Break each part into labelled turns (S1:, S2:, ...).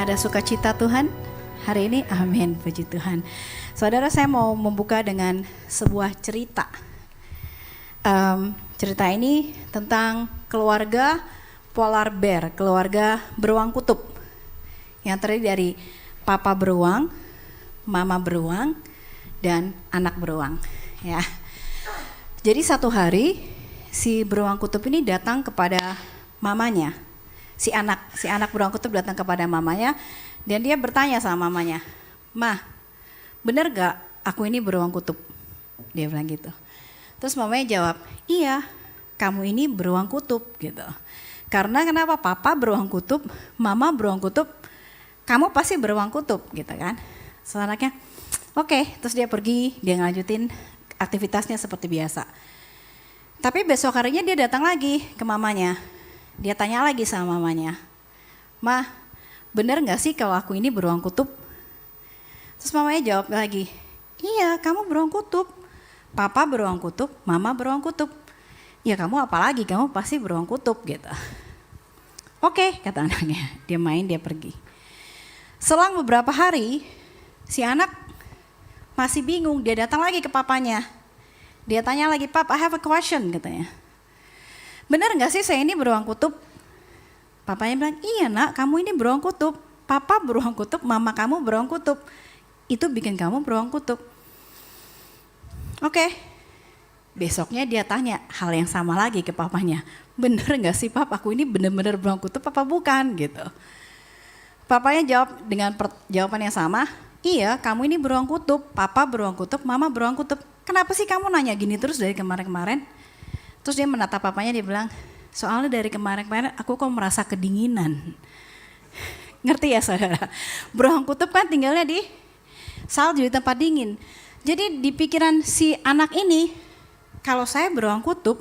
S1: Ada sukacita Tuhan hari ini, amin, puji Tuhan. Saudara, saya mau membuka dengan sebuah cerita. Cerita ini tentang keluarga polar bear, keluarga beruang kutub, yang terdiri dari papa beruang, mama beruang, dan anak beruang. Ya. Jadi satu hari si beruang kutub ini datang kepada mamanya. Si anak beruang kutub datang kepada mamanya dan dia bertanya sama mamanya, "Mah, bener gak aku ini beruang kutub?" Dia bilang gitu. Terus mamanya jawab, "Iya, kamu ini beruang kutub," gitu. Karena kenapa? Papa beruang kutub, mama beruang kutub, kamu pasti beruang kutub gitu kan. So anaknya, oke, terus dia pergi, dia ngajutin aktivitasnya seperti biasa. Tapi besok harinya dia datang lagi ke mamanya. Dia tanya lagi sama mamanya, "Mah, bener gak sih kalau aku ini beruang kutub?" Terus mamanya jawab lagi, "Iya, kamu beruang kutub. Papa beruang kutub, mama beruang kutub. Ya kamu apalagi, kamu pasti beruang kutub," gitu. Oke, kata anaknya. Dia main, dia pergi. Selang beberapa hari, si anak masih bingung. Dia datang lagi ke papanya. Dia tanya lagi, "Pap, I have a question," katanya. "Benar gak sih saya ini beruang kutub?" Papanya bilang, "Iya nak, kamu ini beruang kutub. Papa beruang kutub, mama kamu beruang kutub. Itu bikin kamu beruang kutub." Oke. Besoknya dia tanya hal yang sama lagi ke papanya. "Bener gak sih pap, aku ini bener-bener beruang kutub apa bukan?" gitu. Papanya jawab dengan jawaban yang sama, "Iya, kamu ini beruang kutub. Papa beruang kutub, mama beruang kutub. Kenapa sih kamu nanya gini terus dari kemarin-kemarin?" Terus dia menatap papanya, dia bilang, "Soalnya dari kemarin-kemarin aku kok merasa kedinginan." Ngerti ya saudara? Beruang kutub kan tinggalnya di salju, di tempat dingin. Jadi di pikiran si anak ini, kalau saya beruang kutub,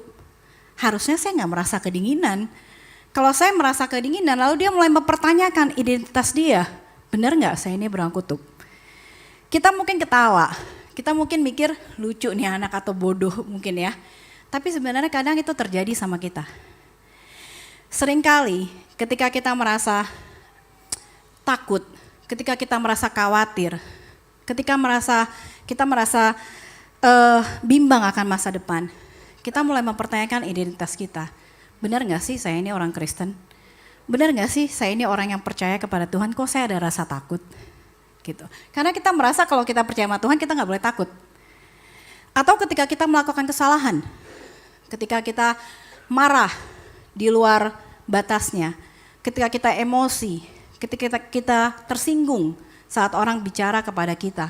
S1: harusnya saya nggak merasa kedinginan. Kalau saya merasa kedinginan, lalu dia mulai mempertanyakan identitas dia. Benar nggak saya ini beruang kutub? Kita mungkin ketawa, kita mungkin mikir lucu nih anak atau bodoh mungkin ya. Tapi sebenarnya kadang itu terjadi sama kita. Seringkali ketika kita merasa takut, ketika kita merasa khawatir, ketika kita merasa bimbang akan masa depan, kita mulai mempertanyakan identitas kita. Benar gak sih saya ini orang Kristen? Benar gak sih saya ini orang yang percaya kepada Tuhan? Kok saya ada rasa takut? Gitu. Karena kita merasa kalau kita percaya sama Tuhan kita gak boleh takut. Atau ketika kita melakukan kesalahan, ketika kita marah di luar batasnya, ketika kita emosi, ketika kita tersinggung saat orang bicara kepada kita,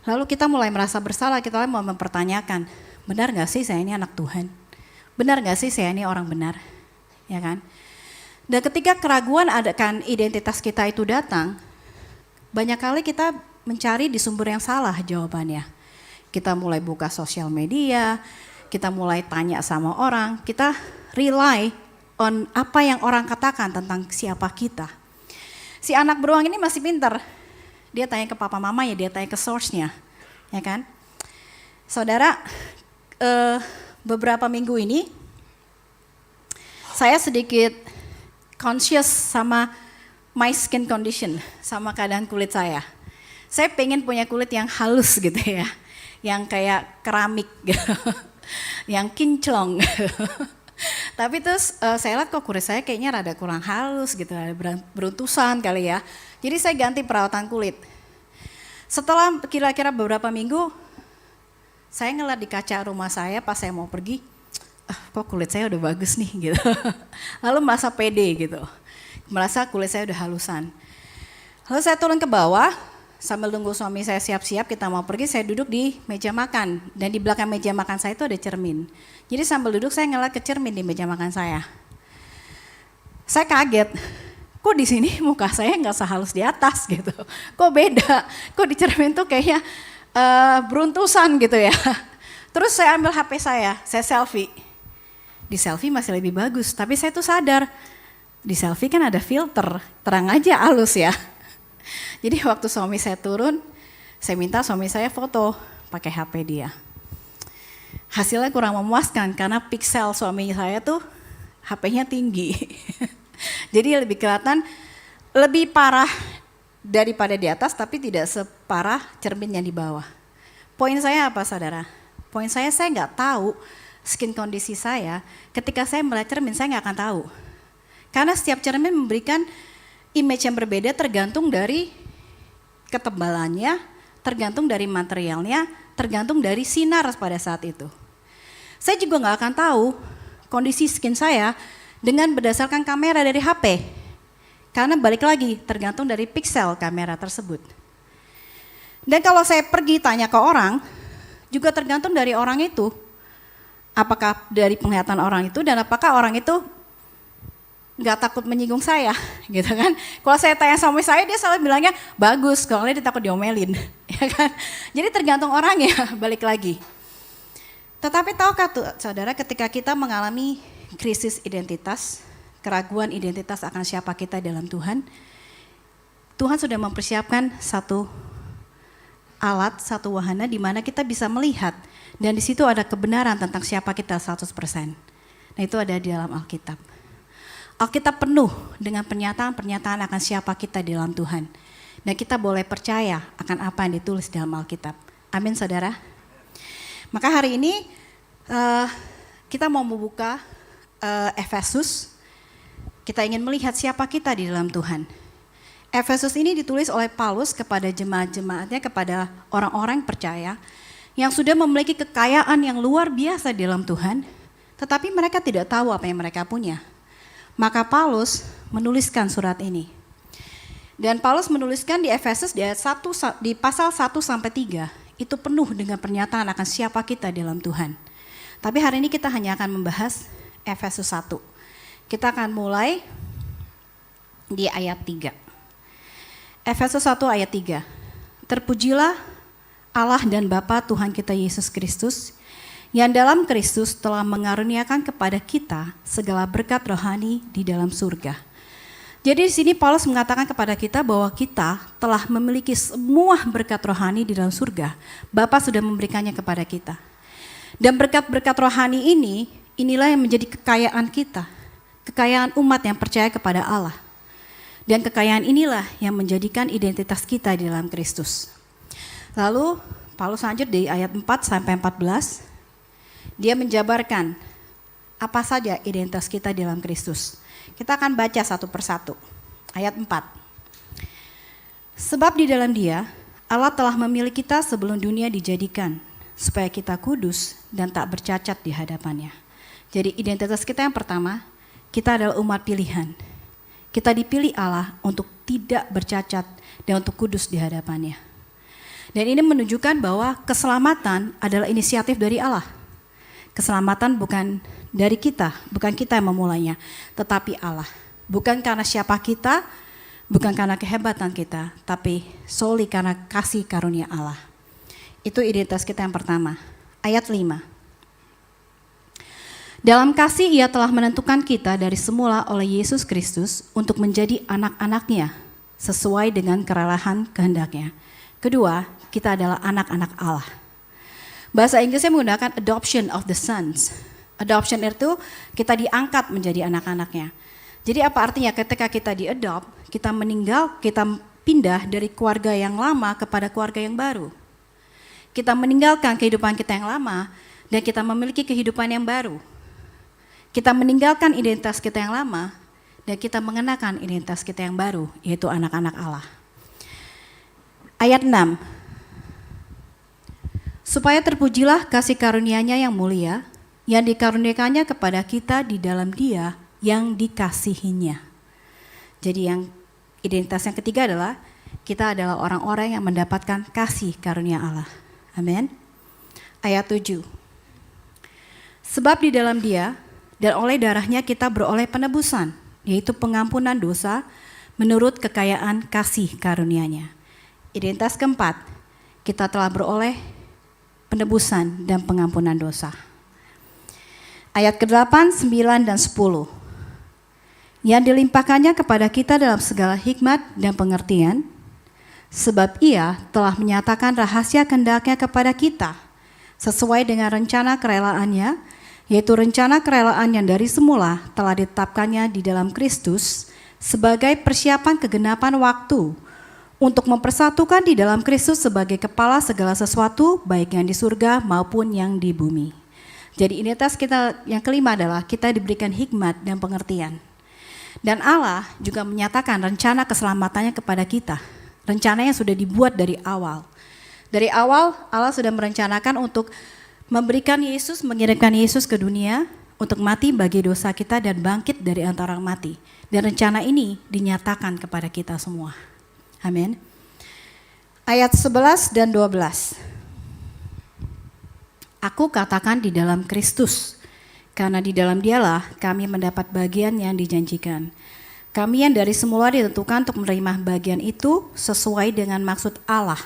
S1: lalu kita mulai merasa bersalah, kita mulai mempertanyakan, benar gak sih saya ini anak Tuhan? Benar gak sih saya ini orang benar? Ya kan? Dan ketika keraguan akan identitas kita itu datang, banyak kali kita mencari di sumber yang salah jawabannya. Kita mulai buka sosial media, kita mulai tanya sama orang, kita rely on apa yang orang katakan tentang siapa kita. Si anak beruang ini masih pintar. Dia tanya ke papa mama ya, dia tanya ke source-nya. Ya kan? Saudara, beberapa minggu ini saya sedikit conscious sama my skin condition, sama keadaan kulit saya. Saya pengen punya kulit yang halus gitu ya, yang kayak keramik gitu. Yang kinclong. Tapi terus saya lihat kok kulit saya kayaknya rada kurang halus gitu, ada beruntusan kali ya. Jadi saya ganti perawatan kulit. Setelah kira-kira beberapa minggu, saya ngeliat di kaca rumah saya pas saya mau pergi, kok kulit saya udah bagus nih gitu. Lalu merasa pede gitu, merasa kulit saya udah halusan. Lalu saya turun ke bawah, sambil nunggu suami saya siap-siap kita mau pergi, saya duduk di meja makan. Dan di belakang meja makan saya itu ada cermin. Jadi sambil duduk saya ngeliat ke cermin di meja makan saya. Saya kaget, kok di sini muka saya nggak sehalus di atas gitu. Kok beda, kok di cermin tuh kayaknya beruntusan gitu ya. Terus saya ambil HP saya selfie. Di selfie masih lebih bagus, tapi saya tuh sadar, di selfie kan ada filter, terang aja halus ya. Jadi waktu suami saya turun, saya minta suami saya foto pakai HP dia. Hasilnya kurang memuaskan karena piksel suami saya tuh HP-nya tinggi. Jadi lebih kelihatan lebih parah daripada di atas, tapi tidak separah cermin yang di bawah. Poin saya apa, saudara? Poin saya nggak tahu skin kondisi saya. Ketika saya melihat cermin, saya nggak akan tahu. Karena setiap cermin memberikan image yang berbeda tergantung dari ketebalannya, tergantung dari materialnya, tergantung dari sinar pada saat itu. Saya juga nggak akan tahu kondisi skin saya dengan berdasarkan kamera dari HP. Karena balik lagi, tergantung dari piksel kamera tersebut. Dan kalau saya pergi tanya ke orang, juga tergantung dari orang itu. Apakah dari penglihatan orang itu dan apakah orang itu nggak takut menyinggung saya, gitu kan? Kalau saya tanya sama saya, dia selalu bilangnya bagus, kalau dia takut diomelin, ya kan? Jadi tergantung orangnya, balik lagi. Tetapi tahukah tuh, saudara, ketika kita mengalami krisis identitas, keraguan identitas akan siapa kita dalam Tuhan, Tuhan sudah mempersiapkan satu alat, satu wahana di mana kita bisa melihat, dan di situ ada kebenaran tentang siapa kita 100%. Nah, itu ada di dalam Alkitab. Alkitab penuh dengan pernyataan-pernyataan akan siapa kita di dalam Tuhan. Dan kita boleh percaya akan apa yang ditulis dalam Alkitab. Amin, saudara. Maka hari ini kita mau membuka Efesus. Kita ingin melihat siapa kita di dalam Tuhan. Efesus ini ditulis oleh Paulus kepada jemaat-jemaatnya, kepada orang-orang percaya yang sudah memiliki kekayaan yang luar biasa di dalam Tuhan, tetapi mereka tidak tahu apa yang mereka punya. Maka Paulus menuliskan surat ini. Dan Paulus menuliskan di Efesus di pasal 1 sampai 3 itu penuh dengan pernyataan akan siapa kita dalam Tuhan. Tapi hari ini kita hanya akan membahas Efesus 1. Kita akan mulai di ayat 3. Efesus 1 ayat 3. Terpujilah Allah dan Bapa Tuhan kita Yesus Kristus, yang dalam Kristus telah mengaruniakan kepada kita segala berkat rohani di dalam surga. Jadi di sini Paulus mengatakan kepada kita bahwa kita telah memiliki semua berkat rohani di dalam surga. Bapa sudah memberikannya kepada kita. Dan berkat-berkat rohani ini, inilah yang menjadi kekayaan kita. Kekayaan umat yang percaya kepada Allah. Dan kekayaan inilah yang menjadikan identitas kita di dalam Kristus. Lalu Paulus lanjut di ayat 4 sampai 14. Dia menjabarkan apa saja identitas kita dalam Kristus. Kita akan baca satu persatu. Ayat 4. Sebab di dalam Dia, Allah telah memilih kita sebelum dunia dijadikan, supaya kita kudus dan tak bercacat di hadapannya. Jadi identitas kita yang pertama, kita adalah umat pilihan. Kita dipilih Allah untuk tidak bercacat dan untuk kudus di hadapannya. Dan ini menunjukkan bahwa keselamatan adalah inisiatif dari Allah. Keselamatan bukan dari kita, bukan kita yang memulainya, tetapi Allah. Bukan karena siapa kita, bukan karena kehebatan kita, tapi solely karena kasih karunia Allah. Itu identitas kita yang pertama. Ayat 5. Dalam kasih Ia telah menentukan kita dari semula oleh Yesus Kristus untuk menjadi anak-anaknya sesuai dengan kerelahan kehendak-Nya. Kedua, kita adalah anak-anak Allah. Bahasa Inggrisnya menggunakan adoption of the sons. Adoption itu kita diangkat menjadi anak-anaknya. Jadi apa artinya ketika kita diadopt, kita meninggal, kita pindah dari keluarga yang lama kepada keluarga yang baru. Kita meninggalkan kehidupan kita yang lama dan kita memiliki kehidupan yang baru. Kita meninggalkan identitas kita yang lama dan kita mengenakan identitas kita yang baru, yaitu anak-anak Allah. Ayat 6. Supaya terpujilah kasih karunia-Nya yang mulia, yang dikaruniakannya kepada kita di dalam Dia yang dikasihinya. Jadi yang identitas yang ketiga adalah kita adalah orang-orang yang mendapatkan kasih karunia Allah. Amin. Ayat 7. Sebab di dalam Dia dan oleh darah-Nya kita beroleh penebusan, yaitu pengampunan dosa menurut kekayaan kasih karunia-Nya. Identitas keempat, kita telah beroleh penebusan dan pengampunan dosa. Ayat ke-8, 9, dan 10. Yang dilimpahkannya kepada kita dalam segala hikmat dan pengertian, sebab Ia telah menyatakan rahasia kehendak-Nya kepada kita, sesuai dengan rencana kerelaan-Nya, yaitu rencana kerelaan yang dari semula telah ditetapkannya di dalam Kristus, sebagai persiapan kegenapan waktu, untuk mempersatukan di dalam Kristus sebagai kepala segala sesuatu, baik yang di surga maupun yang di bumi. Jadi identitas kita yang kelima adalah kita diberikan hikmat dan pengertian. Dan Allah juga menyatakan rencana keselamatannya kepada kita. Rencananya sudah dibuat dari awal. Dari awal Allah sudah merencanakan untuk memberikan Yesus, mengirimkan Yesus ke dunia untuk mati bagi dosa kita dan bangkit dari antara orang mati. Dan rencana ini dinyatakan kepada kita semua. Amin. Ayat 11 dan 12. Aku katakan di dalam Kristus, karena di dalam Dialah kami mendapat bagian yang dijanjikan. Kami yang dari semula ditentukan untuk menerima bagian itu sesuai dengan maksud Allah,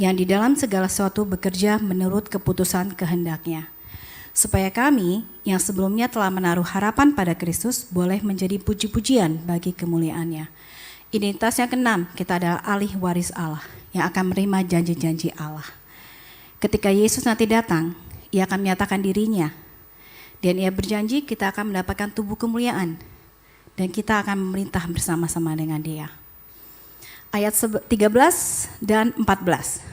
S1: yang di dalam segala sesuatu bekerja menurut keputusan kehendak-Nya. Supaya kami yang sebelumnya telah menaruh harapan pada Kristus boleh menjadi puji-pujian bagi kemuliaan-Nya. Identitas yang keenam, kita adalah ahli waris Allah yang akan menerima janji-janji Allah. Ketika Yesus nanti datang, Ia akan menyatakan dirinya dan Ia berjanji kita akan mendapatkan tubuh kemuliaan dan kita akan memerintah bersama-sama dengan Dia. Ayat 13 dan 14.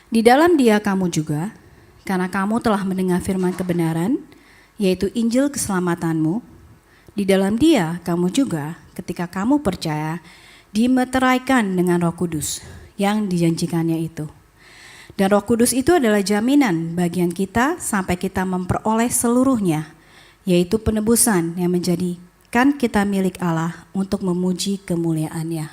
S1: Di dalam Dia kamu juga, karena kamu telah mendengar firman kebenaran, yaitu Injil keselamatanmu, di dalam Dia kamu juga, ketika kamu percaya, dimeteraikan dengan Roh Kudus yang dijanjikannya itu. Dan Roh Kudus itu adalah jaminan bagian kita sampai kita memperoleh seluruhnya, yaitu penebusan yang menjadikan kita milik Allah untuk memuji kemuliaan-Nya.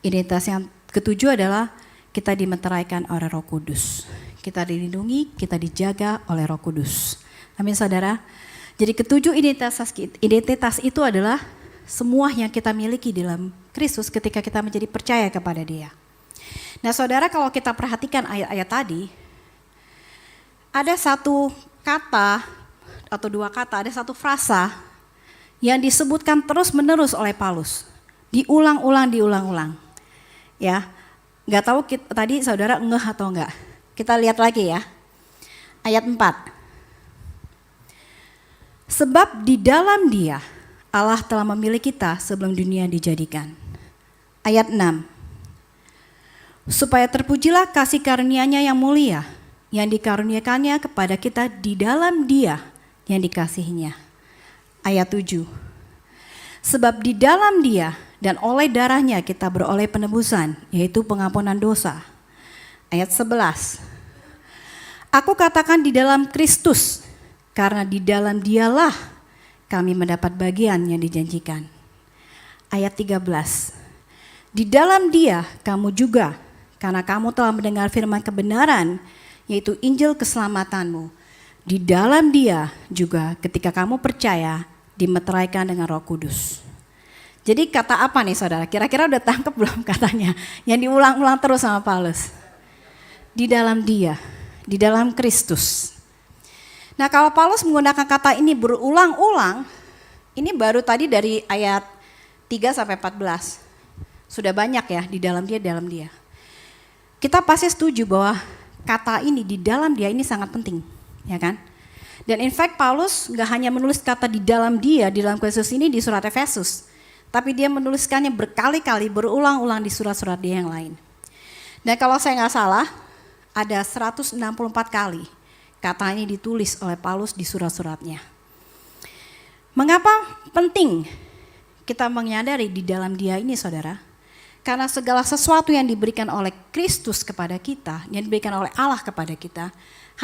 S1: Identitas yang ketujuh adalah kita dimeteraikan oleh Roh Kudus. Kita dilindungi, kita dijaga oleh Roh Kudus. Amin saudara. Jadi ketujuh identitas itu adalah semua yang kita miliki dalam Kristus ketika kita menjadi percaya kepada Dia. Nah saudara, kalau kita perhatikan ayat-ayat tadi, ada satu kata atau dua kata, ada satu frasa yang disebutkan terus-menerus oleh Paulus. Diulang-ulang. Ya, nggak tahu tadi saudara ngeh atau enggak. Kita lihat lagi ya, ayat 4. Sebab di dalam Dia Allah telah memilih kita sebelum dunia dijadikan. Ayat 6. Supaya terpujilah kasih karunia-Nya yang mulia, yang dikaruniakannya kepada kita di dalam Dia yang dikasihinya. Ayat 7. Sebab di dalam Dia dan oleh darah-Nya kita beroleh penebusan, yaitu pengampunan dosa. Ayat 11. Aku katakan di dalam Kristus, karena di dalam Dialah kami mendapat bagian yang dijanjikan. Ayat 13. Di dalam Dia kamu juga, karena kamu telah mendengar firman kebenaran, yaitu Injil keselamatanmu. Di dalam Dia juga ketika kamu percaya, dimeteraikan dengan Roh Kudus. Jadi kata apa nih saudara? Kira-kira udah tangkap belum katanya? Yang diulang-ulang terus sama Paulus. Di dalam Dia, di dalam Kristus. Nah kalau Paulus menggunakan kata ini berulang-ulang, ini baru tadi dari ayat 3 sampai 14. Sudah banyak ya, di dalam Dia, dalam Dia. Kita pasti setuju bahwa kata ini di dalam Dia ini sangat penting, ya kan? Dan in fact Paulus gak hanya menulis kata di dalam Dia, di dalam Kristus ini di surat Efesus, tapi dia menuliskannya berkali-kali, berulang-ulang di surat-surat dia yang lain. Dan kalau saya gak salah, ada 164 kali katanya ditulis oleh Paulus di surat-suratnya. Mengapa penting kita menyadari di dalam Dia ini saudara? Karena segala sesuatu yang diberikan oleh Kristus kepada kita, yang diberikan oleh Allah kepada kita,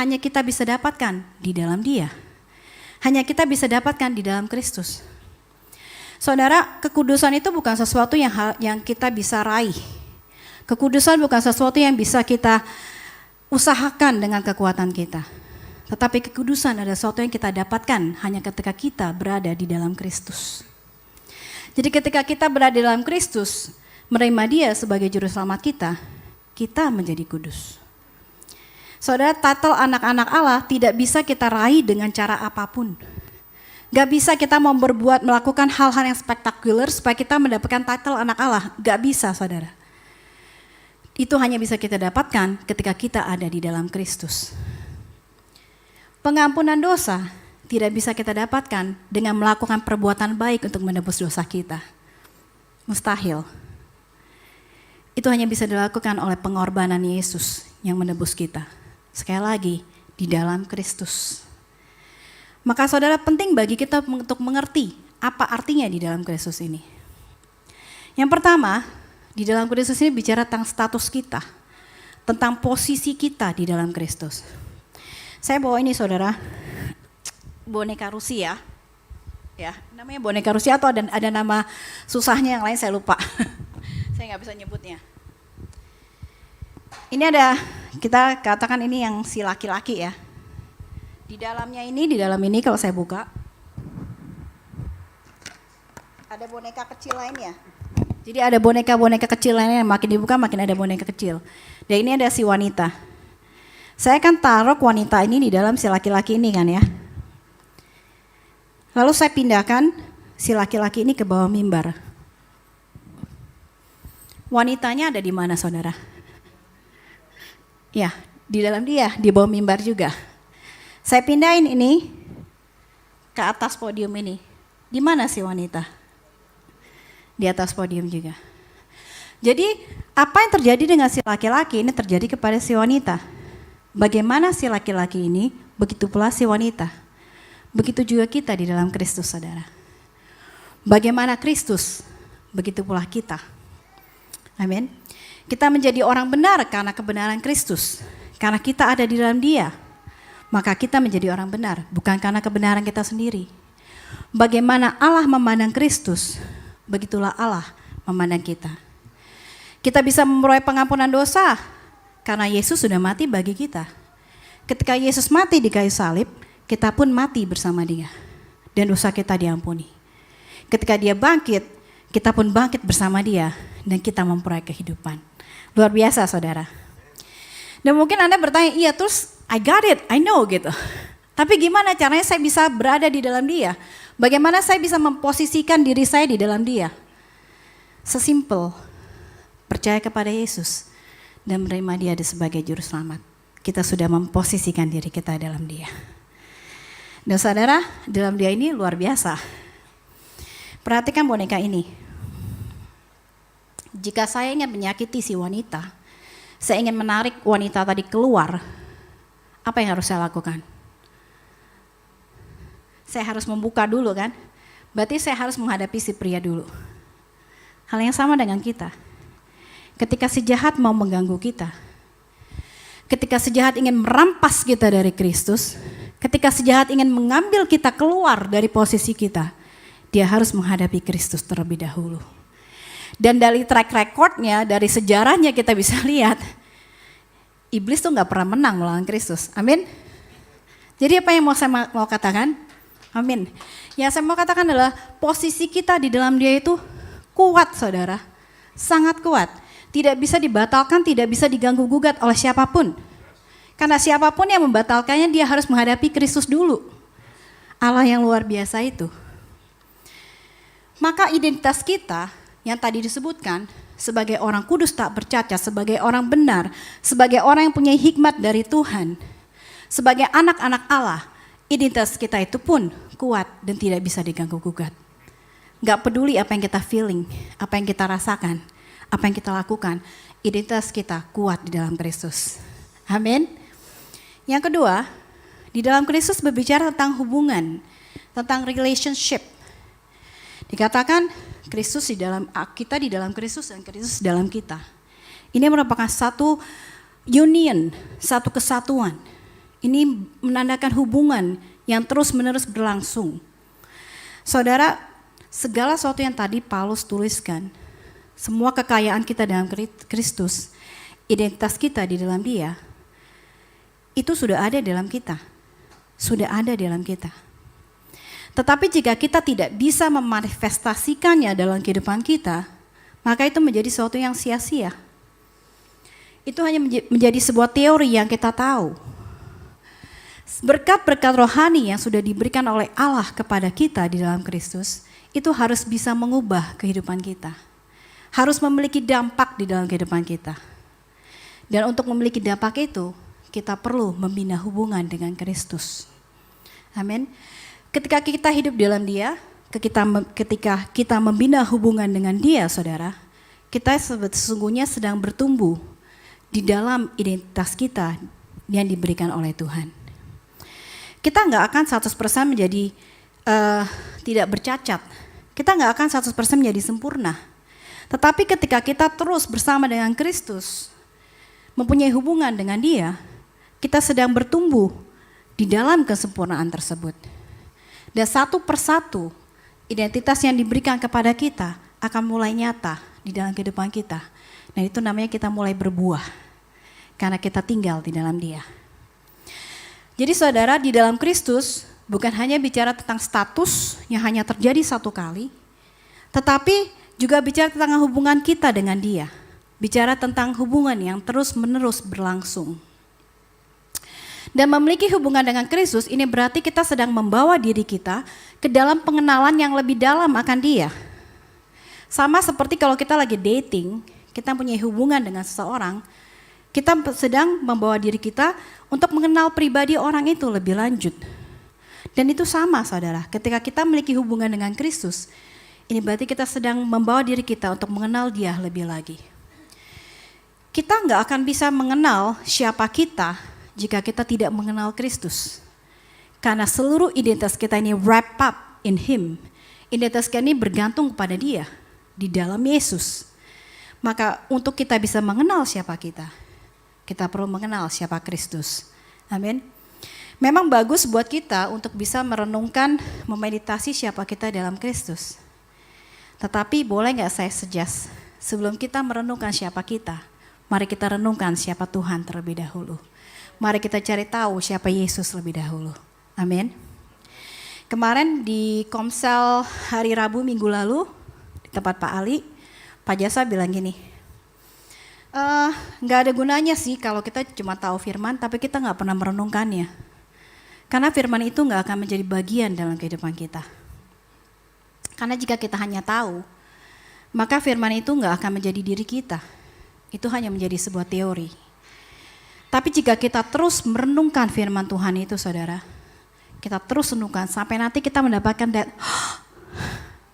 S1: hanya kita bisa dapatkan di dalam Dia. Hanya kita bisa dapatkan di dalam Kristus. Saudara, kekudusan itu bukan sesuatu yang kita bisa raih. Kekudusan bukan sesuatu yang bisa kita usahakan dengan kekuatan kita. Tetapi kekudusan adalah sesuatu yang kita dapatkan hanya ketika kita berada di dalam Kristus. Jadi ketika kita berada di dalam Kristus, menerima Dia sebagai juru selamat kita menjadi kudus. Saudara, title anak-anak Allah tidak bisa kita raih dengan cara apapun. Gak bisa kita melakukan hal-hal yang spektakuler supaya kita mendapatkan title anak Allah. Gak bisa saudara. Itu hanya bisa kita dapatkan ketika kita ada di dalam Kristus. Pengampunan dosa tidak bisa kita dapatkan dengan melakukan perbuatan baik untuk menebus dosa kita. Mustahil. itu hanya bisa dilakukan oleh pengorbanan Yesus yang menebus kita. Sekali lagi, di dalam Kristus. Maka saudara, penting bagi kita untuk mengerti apa artinya di dalam Kristus ini. Yang pertama, di dalam Kristus ini bicara tentang status kita, tentang posisi kita di dalam Kristus. Saya bawa ini saudara, boneka Rusia, ya, namanya boneka Rusia atau ada nama susahnya yang lain saya lupa, saya nggak bisa nyebutnya. Ini ada, kita katakan ini yang si laki-laki ya. Di dalamnya ini, di dalam ini kalau saya buka, ada boneka kecil lainnya. Jadi ada boneka-boneka kecil lainnya, makin dibuka makin ada boneka kecil. Dan ini ada si wanita. Saya akan taruh wanita ini di dalam si laki-laki ini kan ya. Lalu saya pindahkan si laki-laki ini ke bawah mimbar. Wanitanya ada di mana saudara? Ya, di dalam dia, di bawah mimbar juga. Saya pindahin ini ke atas podium ini. Di mana si wanita? Di atas podium juga. Jadi apa yang terjadi dengan si laki-laki ini terjadi kepada si wanita. Bagaimana si laki-laki ini, begitu pula si wanita. Begitu juga kita di dalam Kristus, saudara. Bagaimana Kristus, begitu pula kita. Amin. Kita menjadi orang benar karena kebenaran Kristus. Karena kita ada di dalam Dia. Maka kita menjadi orang benar, bukan karena kebenaran kita sendiri. Bagaimana Allah memandang Kristus, begitulah Allah memandang kita. Kita bisa memperoleh pengampunan dosa, karena Yesus sudah mati bagi kita. Ketika Yesus mati di kayu salib, kita pun mati bersama Dia. Dan dosa kita diampuni. Ketika Dia bangkit, kita pun bangkit bersama Dia, dan kita memperoleh kehidupan. Luar biasa saudara. Dan mungkin Anda bertanya, iya terus I got it, I know gitu. Tapi gimana caranya saya bisa berada di dalam Dia? Bagaimana saya bisa memposisikan diri saya di dalam Dia? Sesimpel, percaya kepada Yesus dan menerima Dia sebagai juru selamat. Kita sudah memposisikan diri kita dalam Dia. Dan saudara, dalam Dia ini luar biasa. Perhatikan boneka ini. Jika saya ingin menyakiti si wanita, saya ingin menarik wanita tadi keluar, apa yang harus saya lakukan? Saya harus membuka dulu kan? Berarti saya harus menghadapi si pria dulu. Hal yang sama dengan kita. Ketika si jahat mau mengganggu kita, ketika si jahat ingin merampas kita dari Kristus, ketika si jahat ingin mengambil kita keluar dari posisi kita, dia harus menghadapi Kristus terlebih dahulu. Dan dari track recordnya, dari sejarahnya kita bisa lihat, iblis tuh gak pernah menang melawan Kristus. Amin. Jadi apa yang saya mau katakan? Amin. Yang saya mau katakan adalah posisi kita di dalam Dia itu kuat saudara. Sangat kuat. Tidak bisa dibatalkan, tidak bisa diganggu gugat oleh siapapun. Karena siapapun yang membatalkannya dia harus menghadapi Kristus dulu. Allah yang luar biasa itu. Maka identitas kita yang tadi disebutkan sebagai orang kudus tak bercacat, sebagai orang benar, sebagai orang yang punya hikmat dari Tuhan, sebagai anak-anak Allah, identitas kita itu pun kuat dan tidak bisa diganggu gugat. Gak peduli apa yang kita feeling, apa yang kita rasakan, apa yang kita lakukan, identitas kita kuat di dalam Kristus. Amin. Yang kedua, di dalam Kristus berbicara tentang hubungan, tentang relationship. Dikatakan Kristus di dalam kita, di dalam Kristus dan Kristus di dalam kita. Ini merupakan satu union, satu kesatuan. Ini menandakan hubungan yang terus-menerus berlangsung. Saudara, segala sesuatu yang tadi Paulus tuliskan, semua kekayaan kita dalam Kristus, identitas kita di dalam Dia, itu sudah ada dalam kita. Sudah ada dalam kita. Tetapi jika kita tidak bisa memanifestasikannya dalam kehidupan kita, maka itu menjadi sesuatu yang sia-sia. Itu hanya menjadi sebuah teori yang kita tahu. Berkat-berkat rohani yang sudah diberikan oleh Allah kepada kita di dalam Kristus, itu harus bisa mengubah kehidupan kita. Harus memiliki dampak di dalam kehidupan kita. Dan untuk memiliki dampak itu, kita perlu membina hubungan dengan Kristus. Amin. Ketika kita hidup dalam Dia, ketika kita membina hubungan dengan Dia, saudara, kita sesungguhnya sedang bertumbuh di dalam identitas kita yang diberikan oleh Tuhan. Kita nggak akan 100% menjadi tidak bercacat. Kita nggak akan 100% menjadi sempurna. Tetapi ketika kita terus bersama dengan Kristus, mempunyai hubungan dengan Dia, kita sedang bertumbuh di dalam kesempurnaan tersebut. Dan satu persatu identitas yang diberikan kepada kita akan mulai nyata di dalam kehidupan kita. Nah, itu namanya kita mulai berbuah karena kita tinggal di dalam Dia. Jadi saudara, di dalam Kristus bukan hanya bicara tentang status yang hanya terjadi satu kali, tetapi juga bicara tentang hubungan kita dengan Dia. Bicara tentang hubungan yang terus-menerus berlangsung. Dan memiliki hubungan dengan Kristus ini berarti kita sedang membawa diri kita ke dalam pengenalan yang lebih dalam akan Dia. Sama seperti kalau kita lagi dating, kita punya hubungan dengan seseorang, kita sedang membawa diri kita untuk mengenal pribadi orang itu lebih lanjut. Dan itu sama saudara, ketika kita memiliki hubungan dengan Kristus, ini berarti kita sedang membawa diri kita untuk mengenal Dia lebih lagi. Kita nggak akan bisa mengenal siapa kita jika kita tidak mengenal Kristus. Karena seluruh identitas kita ini wrap up in Him. Identitas kita ini bergantung kepada Dia, di dalam Yesus. Maka untuk kita bisa mengenal siapa kita perlu mengenal siapa Kristus. Amin. Memang bagus buat kita untuk bisa merenungkan, memeditasi siapa kita dalam Kristus. Tetapi boleh nggak saya suggest, sebelum kita merenungkan siapa kita, mari kita renungkan siapa Tuhan terlebih dahulu. Mari kita cari tahu siapa Yesus lebih dahulu. Amin. Kemarin di Komsel hari Rabu minggu lalu, di tempat Pak Ali, Pak Jasa bilang gini, nggak ada gunanya sih kalau kita cuma tahu firman, tapi kita nggak pernah merenungkannya. Karena firman itu nggak akan menjadi bagian dalam kehidupan kita. Karena jika kita hanya tahu, maka firman itu nggak akan menjadi diri kita. Itu hanya menjadi sebuah teori. Tapi jika kita terus merenungkan firman Tuhan itu saudara, kita terus renungkan sampai nanti kita mendapatkan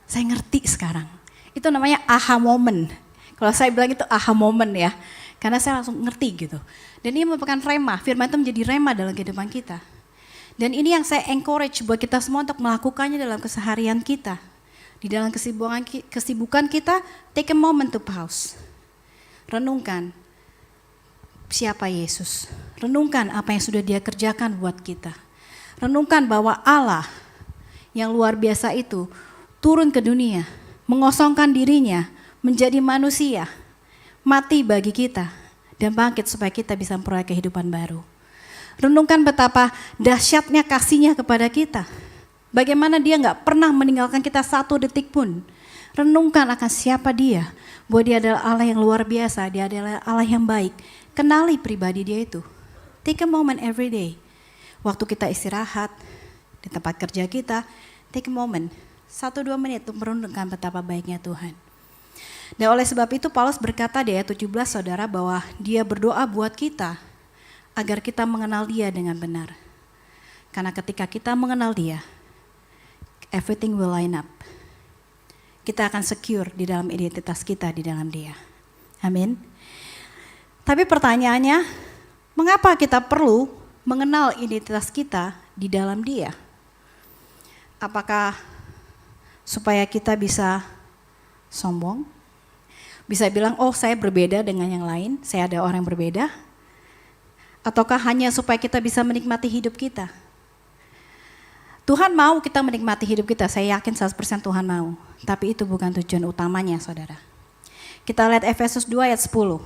S1: saya ngerti sekarang. Itu namanya aha moment. Kalau saya bilang itu aha moment ya, karena saya langsung ngerti gitu. Dan ini merupakan rema, firman itu menjadi rema dalam kehidupan kita. Dan ini yang saya encourage buat kita semua untuk melakukannya dalam keseharian kita. Di dalam kesibukan kita, take a moment to pause. Renungkan siapa Yesus. Renungkan apa yang sudah Dia kerjakan buat kita. Renungkan bahwa Allah yang luar biasa itu turun ke dunia, mengosongkan dirinya, menjadi manusia, mati bagi kita, dan bangkit supaya kita bisa memperoleh kehidupan baru. Renungkan betapa dahsyatnya kasih-Nya kepada kita. Bagaimana Dia gak pernah meninggalkan kita satu detik pun. Renungkan akan siapa Dia, bahwa Dia adalah Allah yang luar biasa, Dia adalah Allah yang baik. Kenali pribadi Dia itu. Take a moment every day. Waktu kita istirahat, di tempat kerja kita, take a moment, 1-2 menit untuk merenungkan betapa baiknya Tuhan. Dan oleh sebab itu Paulus berkata di ayat 17 saudara bahwa Dia berdoa buat kita agar kita mengenal Dia dengan benar. Karena ketika kita mengenal Dia, everything will line up. Kita akan secure di dalam identitas kita di dalam Dia. Amin. Tapi pertanyaannya, mengapa kita perlu mengenal identitas kita di dalam Dia? Apakah supaya kita bisa sombong? Bisa bilang, oh saya berbeda dengan yang lain, saya ada orang yang berbeda? Ataukah hanya supaya kita bisa menikmati hidup kita? Tuhan mau kita menikmati hidup kita, saya yakin 100% Tuhan mau. Tapi itu bukan tujuan utamanya saudara. Kita lihat Efesus 2 ayat 10.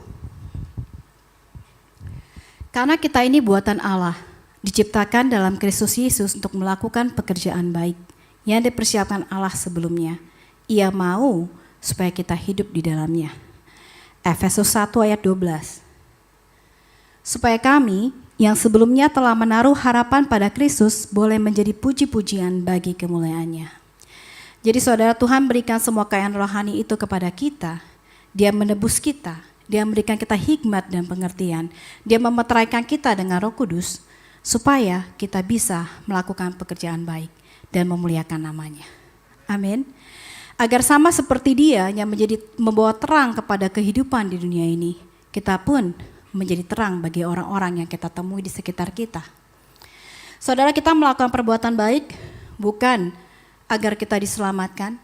S1: Karena kita ini buatan Allah, diciptakan dalam Kristus Yesus untuk melakukan pekerjaan baik yang dipersiapkan Allah sebelumnya. Ia mau supaya kita hidup di dalamnya. Efesus 1 ayat 12. Supaya kami yang sebelumnya telah menaruh harapan pada Kristus boleh menjadi puji-pujian bagi kemuliaan-Nya. Jadi saudara, Tuhan berikan semua kekayaan rohani itu kepada kita. Dia menebus kita. Dia memberikan kita hikmat dan pengertian. Dia memeteraikan kita dengan Roh Kudus supaya kita bisa melakukan pekerjaan baik dan memuliakan nama-Nya. Amin. Agar sama seperti Dia yang membawa terang kepada kehidupan di dunia ini, kita pun menjadi terang bagi orang-orang yang kita temui di sekitar kita. Saudara, kita melakukan perbuatan baik bukan agar kita diselamatkan.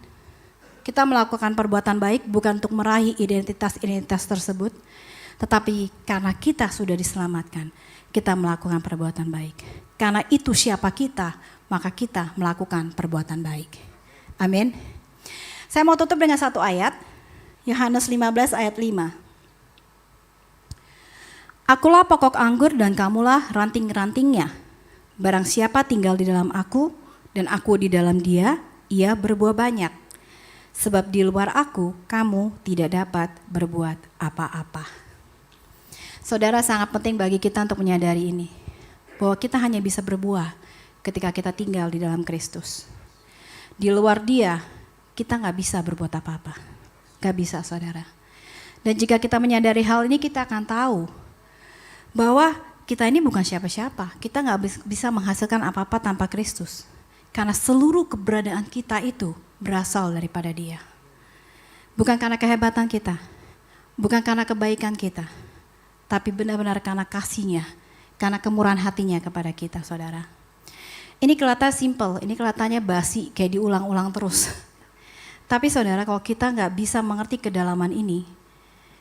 S1: Kita melakukan perbuatan baik bukan untuk meraih identitas-identitas tersebut, tetapi karena kita sudah diselamatkan, kita melakukan perbuatan baik. Karena itu siapa kita, maka kita melakukan perbuatan baik. Amin. Saya mau tutup dengan satu ayat, Yohanes 15 ayat 5. Akulah pokok anggur dan kamulah ranting-rantingnya. Barang siapa tinggal di dalam aku dan aku di dalam dia, ia berbuah banyak. Sebab di luar aku, kamu tidak dapat berbuat apa-apa. Saudara, sangat penting bagi kita untuk menyadari ini, bahwa kita hanya bisa berbuah ketika kita tinggal di dalam Kristus. Di luar Dia, kita nggak bisa berbuat apa-apa. Nggak bisa, saudara. Dan jika kita menyadari hal ini, kita akan tahu bahwa kita ini bukan siapa-siapa. Kita nggak bisa menghasilkan apa-apa tanpa Kristus. Karena seluruh keberadaan kita itu berasal daripada Dia. Bukan karena kehebatan kita, bukan karena kebaikan kita, tapi benar-benar karena kasih-Nya, karena kemurahan hati-Nya kepada kita, saudara. Ini kelihatan simple, ini kelihatannya basi, kayak diulang-ulang terus. Tapi saudara, kalau kita nggak bisa mengerti kedalaman ini,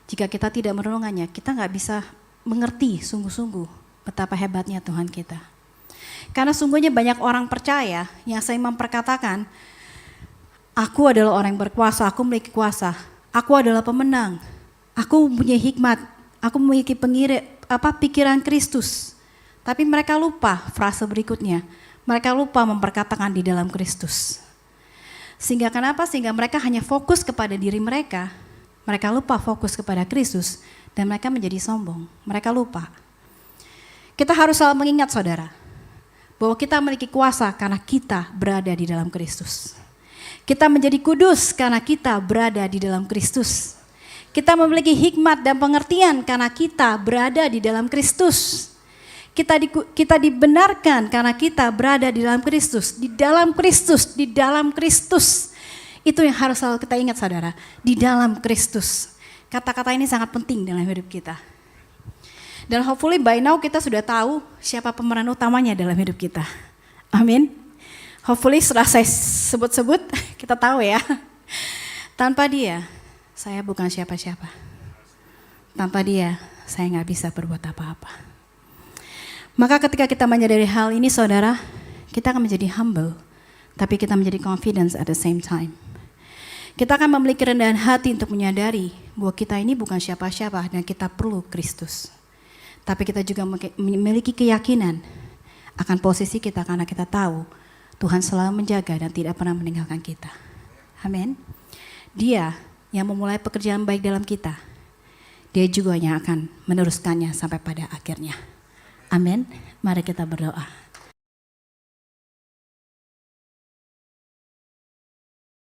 S1: jika kita tidak merenungannya, kita nggak bisa mengerti sungguh-sungguh betapa hebatnya Tuhan kita. Karena sungguhnya banyak orang percaya yang saya memperkatakan, aku adalah orang yang berkuasa, aku memiliki kuasa, aku adalah pemenang, aku mempunyai hikmat, aku memiliki pikiran Kristus. Tapi mereka lupa frase berikutnya, mereka lupa memperkatakan di dalam Kristus. Sehingga kenapa? Sehingga mereka hanya fokus kepada diri mereka lupa fokus kepada Kristus, dan mereka menjadi sombong, mereka lupa. Kita harus selalu mengingat, saudara, bahwa kita memiliki kuasa karena kita berada di dalam Kristus. Kita menjadi kudus karena kita berada di dalam Kristus. Kita memiliki hikmat dan pengertian karena kita berada di dalam Kristus. Kita dibenarkan karena kita berada di dalam Kristus, di dalam Kristus, di dalam Kristus. Itu yang harus selalu kita ingat, saudara, di dalam Kristus. Kata-kata ini sangat penting dalam hidup kita. Dan hopefully by now kita sudah tahu siapa pemeran utamanya dalam hidup kita. Amin. Hopefully setelah saya sebut-sebut kita tahu ya. Tanpa Dia, saya bukan siapa-siapa. Tanpa Dia, saya nggak bisa berbuat apa-apa. Maka ketika kita menyadari hal ini, saudara, kita akan menjadi humble, tapi kita menjadi confidence at the same time. Kita akan memiliki kerendahan hati untuk menyadari bahwa kita ini bukan siapa-siapa dan kita perlu Kristus. Tapi kita juga memiliki keyakinan akan posisi kita karena kita tahu Tuhan selalu menjaga dan tidak pernah meninggalkan kita. Amin. Dia yang memulai pekerjaan baik dalam kita, Dia juga yang akan meneruskannya sampai pada akhirnya. Amin. Mari kita berdoa.